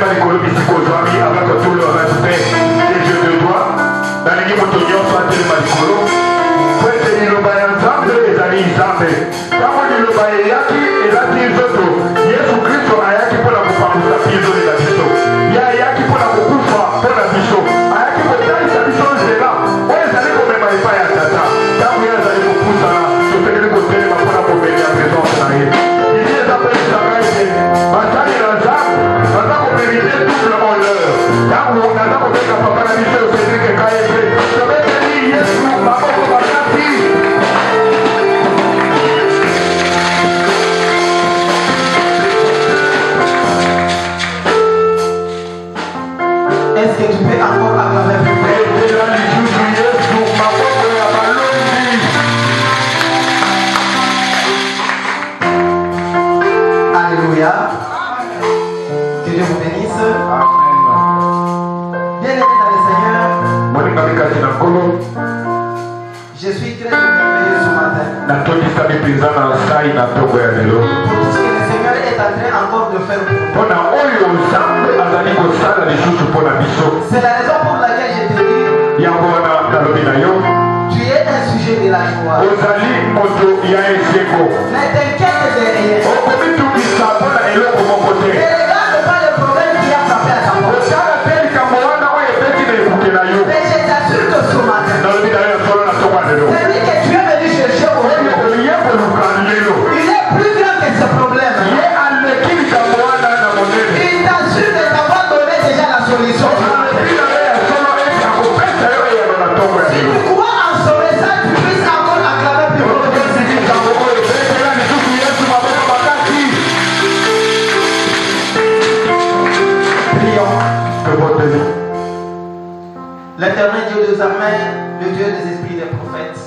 avec tout le respect que je te dois. Dans les mots de Dieu, soit tel malicolo. Pour tenir le bail ensemble, les amis ensemble. Quand on dit le bail, il y a qui et là, qui est autre. Jésus Christ, il y a qui pour la coupe pour la pied de la biso. Il y a qui pour la coupe pour la biso. Il y a qui pour la biso, c'est là. On les allait comme même pas à tata. Quand vous allez vous pousser, je fais le côté de ma pour la première présence. Il y a des appels de travail. Ma salle est dans ça. Ma salle pour mériter tout le monde. Quand vous avez un peu de papa, la biso, c'est que quand il est. Je vais te dire, Jésus, ma pauvre Bakati. Est-ce que tu peux encore acclamer plus fort? Alléluia. Que Dieu vous bénisse. Bien-aimés dans le Seigneur, je suis très merveilleux ce matin pour tout ce que le Seigneur est en train encore de faire pour nous. C'est la raison pour laquelle je te dis, tu es un sujet de la joie. Ne t'inquiète de rien. Ne regarde pas le problème qui a frappé à ta porte. Mais je t'assure que ce matin, celui que tu es venu chercher aujourd'hui, il est plus grand que ce problème. Il t'assure de t'avoir donné déjà la solution. Si tu crois en ce message, tu puisses encore acclamer plus fort. Prions. L'éternel Dieu des armées, le Dieu des esprits des prophètes,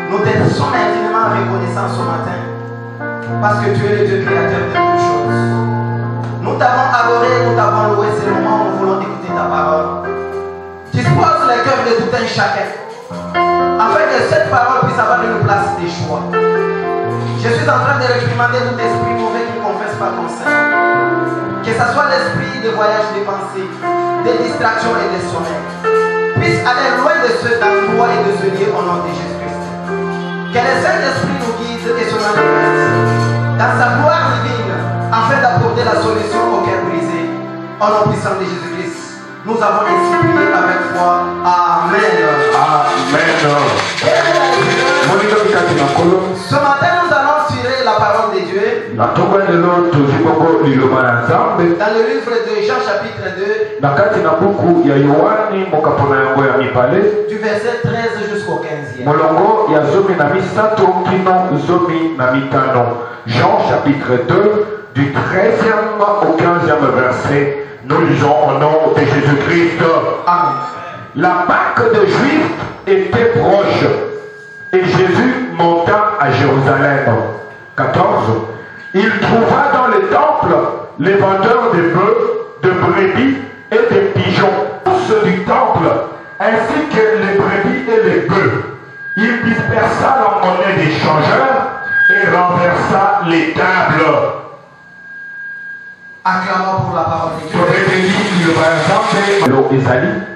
nous te sommes infiniment reconnaissants ce matin parce que tu es le Dieu créateur de toutes choses. Nous t'avons adoré, nous t'avons loué ce moment où nous voulons écouter ta parole. Dispose les cœurs de tout un chacun afin que cette parole puisse avoir une place de choix. Je suis en train de réprimander tout esprit mauvais qui ne confesse pas ton Seigneur. Que ce soit l'esprit de voyage des pensées, des distractions et des sommeils, puisse aller loin de ce d'endroit et de ce lieu au nom de Jésus-Christ. Que le Saint-Esprit nous guide et se manifeste dans sa gloire divine afin d'apporter la solution au cœur brisé. Au nom puissant de Jésus-Christ, nous avons ainsi prié avec foi. Amen. Ce matin, nous allons tirer la parole de Dieu dans le livre de Jean chapitre 2, du verset 13 jusqu'au 15e. Jean chapitre 2, du 13e au 15e verset. Nous lisons au nom de Jésus-Christ. Amen. La Pâque de Juifs était proche et Jésus monta à Jérusalem. 14. Il trouva dans le temple les vendeurs de bœufs, de brebis et de pigeons. Ceux du temple, ainsi que les brebis et les bœufs. Il dispersa la monnaie des changeurs et renversa les tables. Acclamons pour la parole de Dieu.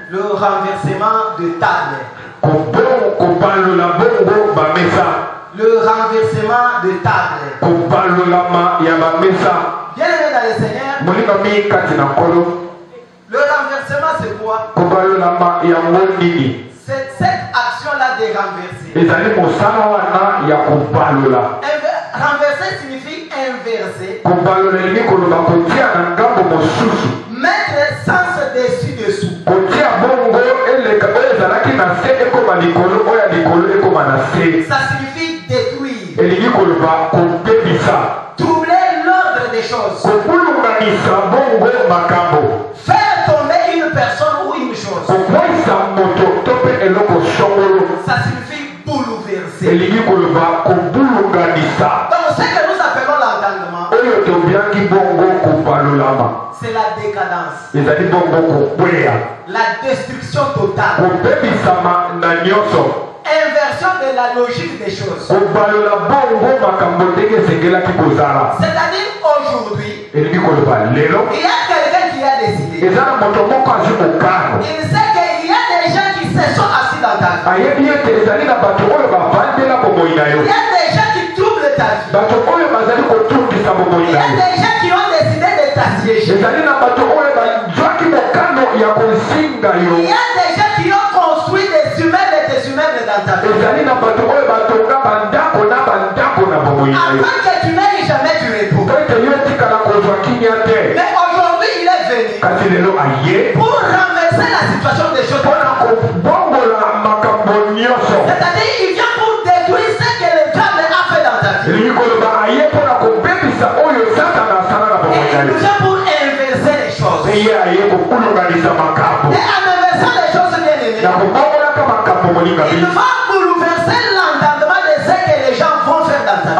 Le renversement de table. Le renversement de table. Bien-aimé dans le Seigneur, le renversement c'est quoi? C'est cette action-là de renverser. Renverser signifie inverser. Mettre sens dessus dessous. Ça signifie détruire. Troubler l'ordre des choses. Faire tomber une personne ou une chose. Ça signifie bouleverser. Donc ce que nous appelons l'entendement, c'est la décadence. La destruction totale. Inversion de la logique des choses. C'est-à-dire aujourd'hui, il y a quelqu'un qui est Il sait qu'il y a des gens qui se sont assis dans ta vie. Il y a des gens qui troublent ta vie. Il y a des gens qui ont décidé de t'assiéger. Il y a des gens qui ont construit des immeubles et des immeubles dans ta vie. Afin que tu n'aies jamais du repos. Mais aujourd'hui, il est venu pour renverser la situation des choses. C'est-à-dire, il vient pour détruire ce que le diable a fait dans ta vie. Et il vient pour inverser les choses. Et en inversant les choses, bien aimé, il va bouleverser l'entendement de ce que les gens vont faire dans ta vie.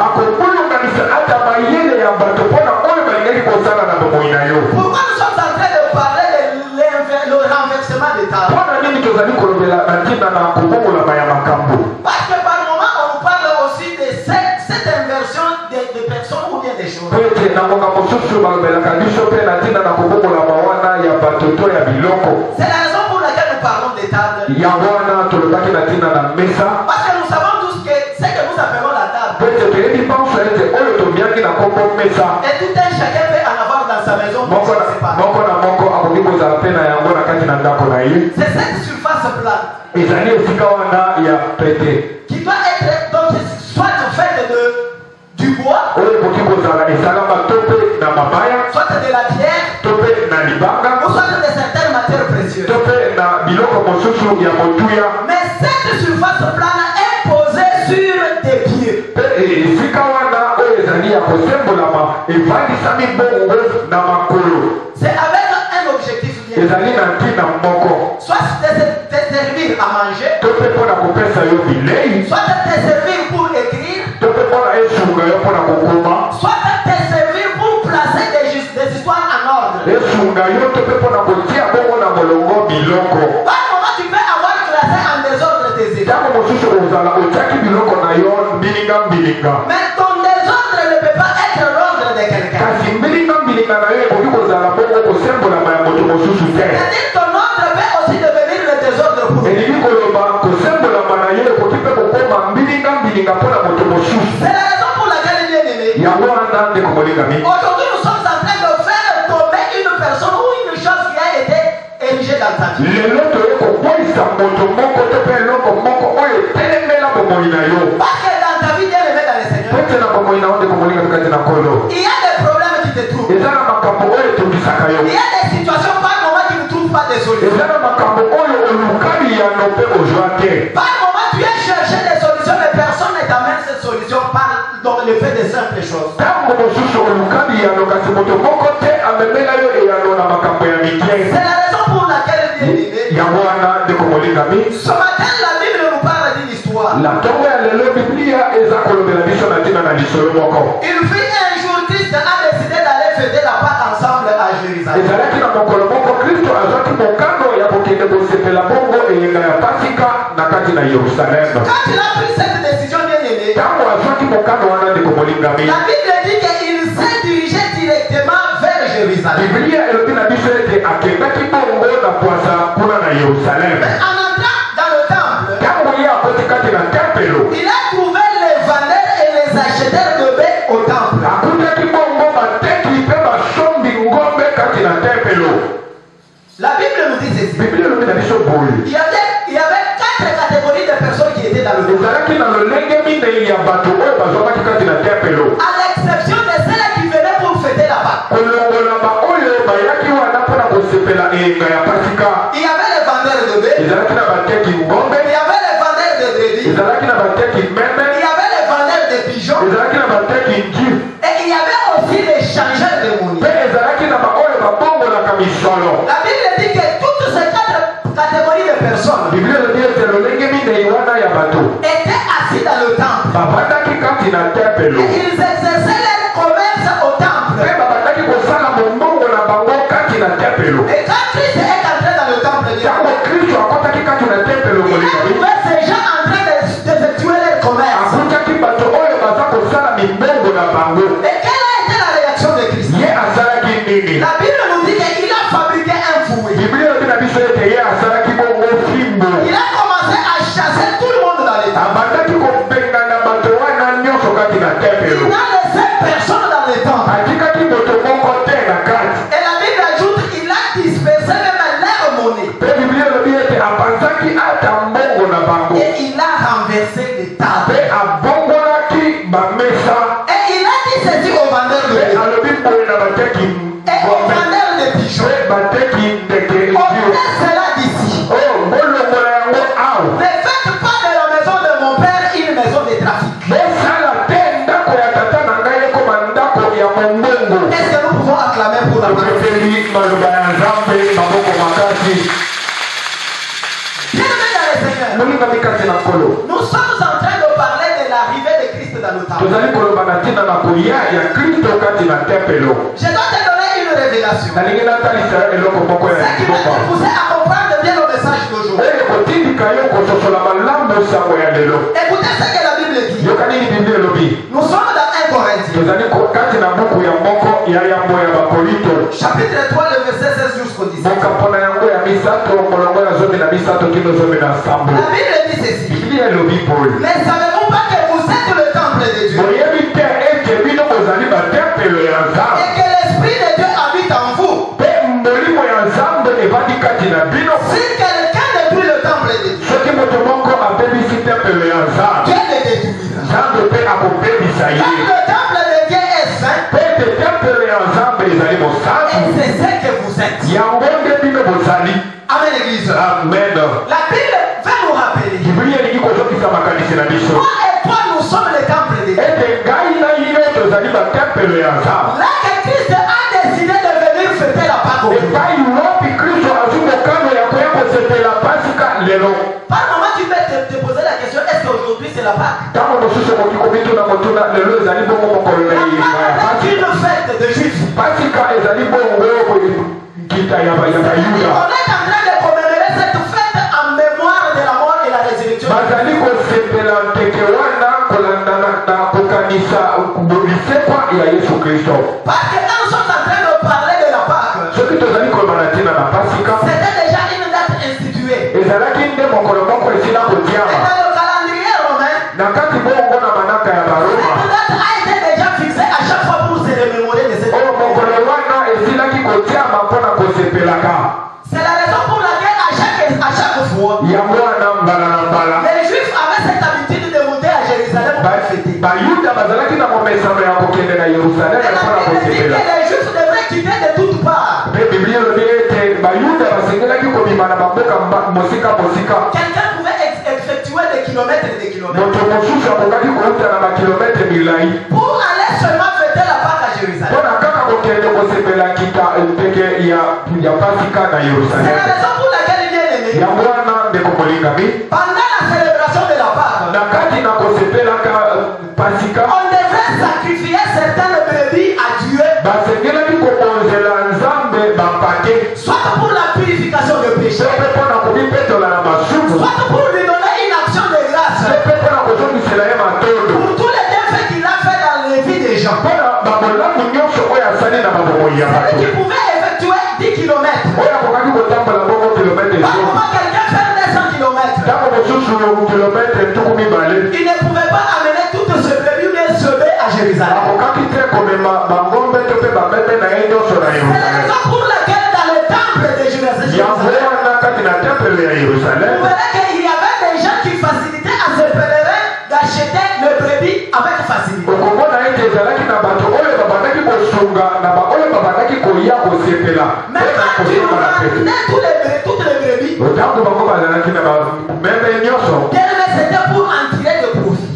Pourquoi nous sommes en train de parler de le renversement des tables? Parce que par moment on parle aussi de cette inversion des personnes ou bien des choses. C'est la raison pour laquelle nous parlons des tables. Parce que nous savons tous que ce que nous appelons la table. Et tout un chacun peut en avoir dans sa maison. C'est cette surface plate qui doit être donc soit faite du bois, soit de la pierre, ou soit de certaines matières précieuses. Mais cette surface plate est posée sur des pieds. C'est avec un objectif bien. Soit de te servir à manger, soit de te servir pour écrire, soit de te servir pour placer des histoires en ordre. Par moment tu peux avoir classé en désordre tes états. Mais ton désordre ne peut pas être l'ordre de quelqu'un. C'est-à-dire ton ordre peut aussi devenir le désordre pour lui. C'est la raison pour laquelle il est aimé. Aujourd'hui nous sommes en train de faire tomber une personne ou une chose qui a été érigée dans ta vie. Parce que dans ta vie, bien aimé dans le Seigneur, il y a des problèmes qui te trouvent. Il y a des situations par moment qui ne trouvent pas de solutions. Par moment tu viens chercher des solutions, mais personne ne t'amène cette solution par le fait de simples choses. C'est la raison pour laquelle il est aimé. Ce matin, la Bible nous parle d'une histoire. Il fut un jour triste, a décidé d'aller fêter la Pâque ensemble à Jérusalem. Quand il a pris cette décision, bien aimé, la Bible dit qu'il s'est dirigé directement vers Jérusalem. Mais en entrant dans le temple, il a trouvé les vendeurs et les acheteurs de bœufs au temple. La Bible nous dit ceci. Il y avait 4 catégories de personnes qui étaient dans le temple. À l'exception de celles qui venaient pour fêter la Pâque. Il y avait les vendeurs de bœufs. Il y avait les vendeurs de brebis. Il y avait les vendeurs de pigeons. Et il y avait aussi les changeurs de monnaie. La Bible dit que toutes ces 4 catégories de personnes étaient assis dans le temple. Et ils exerçaient leur commerce au temple. Et quand Christ est entré dans le temple, il a trouvé ces gens en train d'effectuer leur commerce. Et quelle a été la réaction de Christ? La Bible nous dit qu'il a fabriqué un Ôtez cela d'ici. Ne faites pas de la maison de mon père une maison de trafic. Est-ce que nous pouvons acclamer pour la maison? Nous sommes en train de parler de l'arrivée de Christ dans le temple. Je dois te donner une révélation. Ce qui va te pousser à comprendre bien le message d'aujourd'hui. Écoutez ce que la Bible dit. Nous sommes dans 1 Corinthiens. Chapitre 3, le verset 16 jusqu'au 17. La Bible dit ceci. Mais savez-vous pas que vous êtes le temple de Dieu? Et que l'Esprit de Dieu habite en vous. Si quelqu'un détruit le temple de Dieu, Dieu le détruira. Quand le temple de Dieu est saint, et c'est ce que vous êtes. Amen, l'église. Amen. La Bible va nous rappeler. Toi et toi, nous sommes le temple de Dieu. Là que Christ a décidé de venir fêter la Pâque. Par moment, tu peux te poser la question, est-ce qu'aujourd'hui c'est la Pâque? La Pâque est une fête de Juifs. On est en train de commémorer cette fête en mémoire de la mort et la résurrection. Parce que quand nous sommes en train de parler de la Pâque, c'était déjà une date instituée. Et dans le calendrier romain, cette date a été déjà fixée à chaque fois pour se remémorer de cette fête. C'est la raison pour laquelle à chaque fois, les Juifs avaient cette habitude de monter à Jérusalem pour fêter. La Bible dit que les Juifs devraient quitter de toutes parts. Quelqu'un pouvait effectuer des kilomètres et des kilomètres pour aller seulement fêter la Pâque à Jérusalem. C'est la raison pour laquelle il est aimé. Pendant la célébration de la Pâque, on devrait sacrifier certaines brebis à Dieu, soit pour la purification de péché, soit pour lui donner une action de grâce pour tous les bienfaits qu'il a fait dans les vies des gens. Celui qui pouvait effectuer 10 km. Par moment, quelqu'un fait 200 km. Il ne pouvait pas amener toutes ces brebis bien semées à Jérusalem. C'est la raison pour laquelle dans le temple de Jérusalem, vous verrez qu'il y avait des gens qui facilitaient à ces pèlerins d'acheter les brebis avec facilité. Mais quand tu ramenais toutes les brebis, c'était pour en tirer de profit.